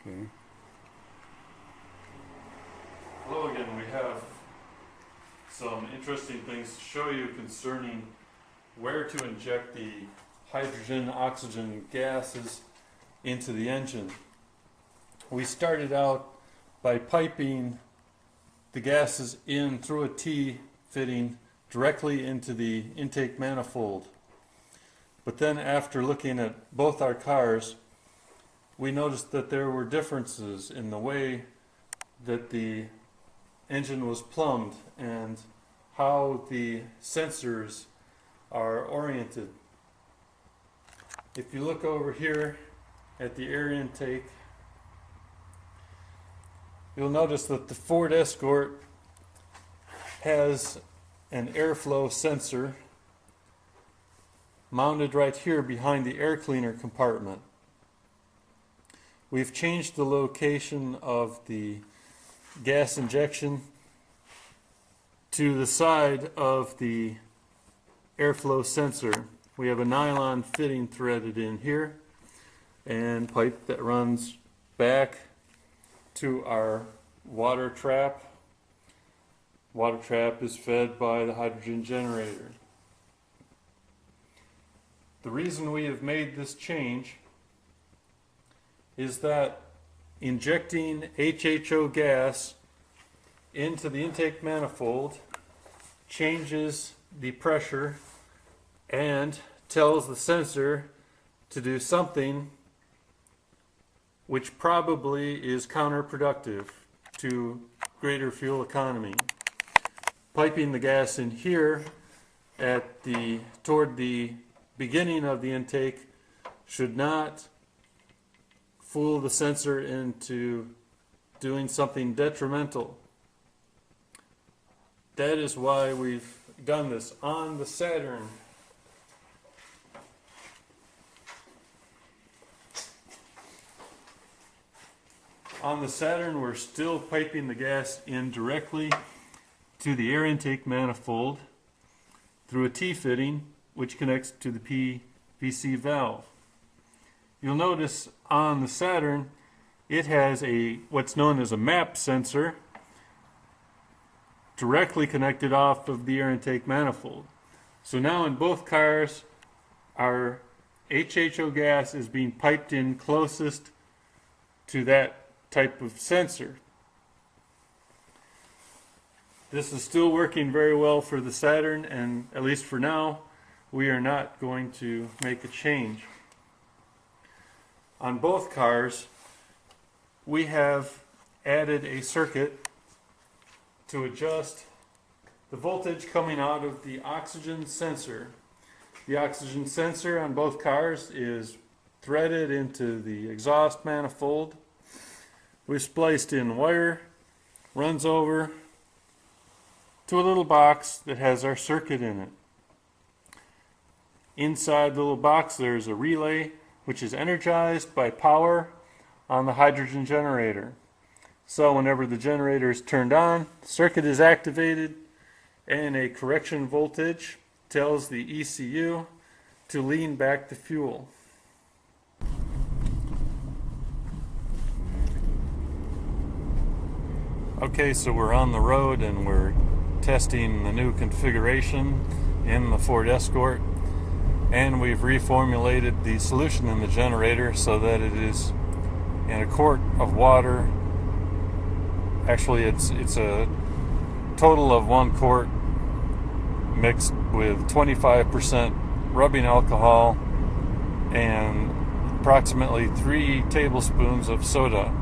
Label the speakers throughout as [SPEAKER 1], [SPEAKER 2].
[SPEAKER 1] Okay.
[SPEAKER 2] Hello again. We have some interesting things to show you concerning where to inject the hydrogen, oxygen gases into the engine. We started out by piping the gases in through a T fitting directly into the intake manifold. But then after looking at both our cars, we noticed that there were differences in the way that the engine was plumbed and how the sensors are oriented. If you look over here at the air intake, you'll notice that the Ford Escort has an airflow sensor mounted right here behind the air cleaner compartment. We've changed the location of the gas injection to the side of the airflow sensor. We have a nylon fitting threaded in here and pipe that runs back to our water trap. Water trap is fed by the hydrogen generator. The reason we have made this change is that injecting HHO gas into the intake manifold changes the pressure and tells the sensor to do something which probably is counterproductive to greater fuel economy. Piping the gas in here toward the beginning of the intake should not fool the sensor into doing something detrimental. That is why we've done this. On the Saturn, we're still piping the gas in directly to the air intake manifold through a T-fitting which connects to the PVC valve. You'll notice on the Saturn it has what's known as a MAP sensor directly connected off of the air intake manifold. So now in both cars our HHO gas is being piped in closest to that type of sensor. This is still working very well for the Saturn, and at least for now we are not going to make a change. On both cars we have added a circuit to adjust the voltage coming out of the oxygen sensor. The oxygen sensor on both cars is threaded into the exhaust manifold. We've spliced in wire, runs over to a little box that has our circuit in it. Inside the little box there's a relay which is energized by power on the hydrogen generator. So whenever the generator is turned on, the circuit is activated and a correction voltage tells the ECU to lean back the fuel. Okay, so we're on the road and we're testing the new configuration in the Ford Escort, and we've reformulated the solution in the generator so that it is in a quart of water. Actually it's a total of 1 quart mixed with 25% rubbing alcohol and approximately 3 tablespoons of soda.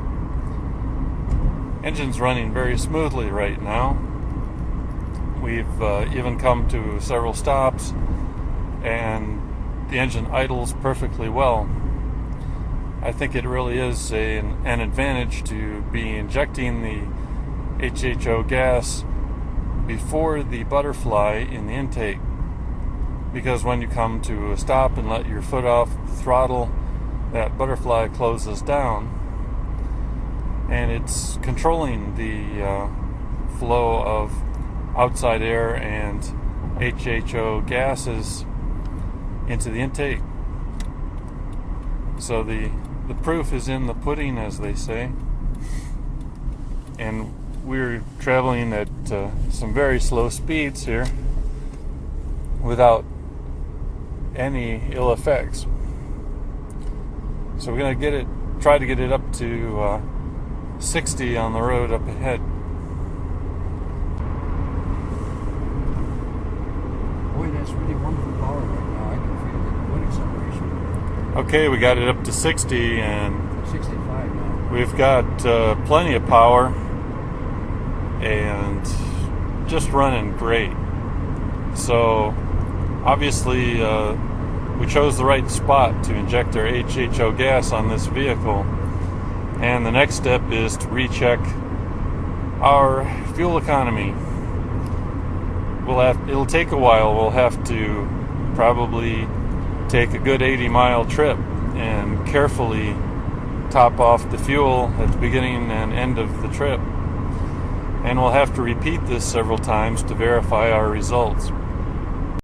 [SPEAKER 2] Engine's running very smoothly right now. We've even come to several stops and the engine idles perfectly well. I think it really is an advantage to be injecting the HHO gas before the butterfly in the intake, because when you come to a stop and let your foot off the throttle, that butterfly closes down and it's controlling the flow of outside air and HHO gases into the intake. So the the proof is in the pudding, as they say. And we're traveling at some very slow speeds here without any ill effects. So we're going to try to get it up to 60 on the road up ahead.
[SPEAKER 1] Boy, that's really wonderful power right now. I can feel the wind acceleration.
[SPEAKER 2] Okay, we got it up to 60 and
[SPEAKER 1] 65 now.
[SPEAKER 2] we've got plenty of power and just running great. So obviously we chose the right spot to inject our HHO gas on this vehicle, and the next step is to recheck our fuel economy. It'll take a while. We'll have to probably take a good 80-mile trip and carefully top off the fuel at the beginning and end of the trip. And we'll have to repeat this several times to verify our results.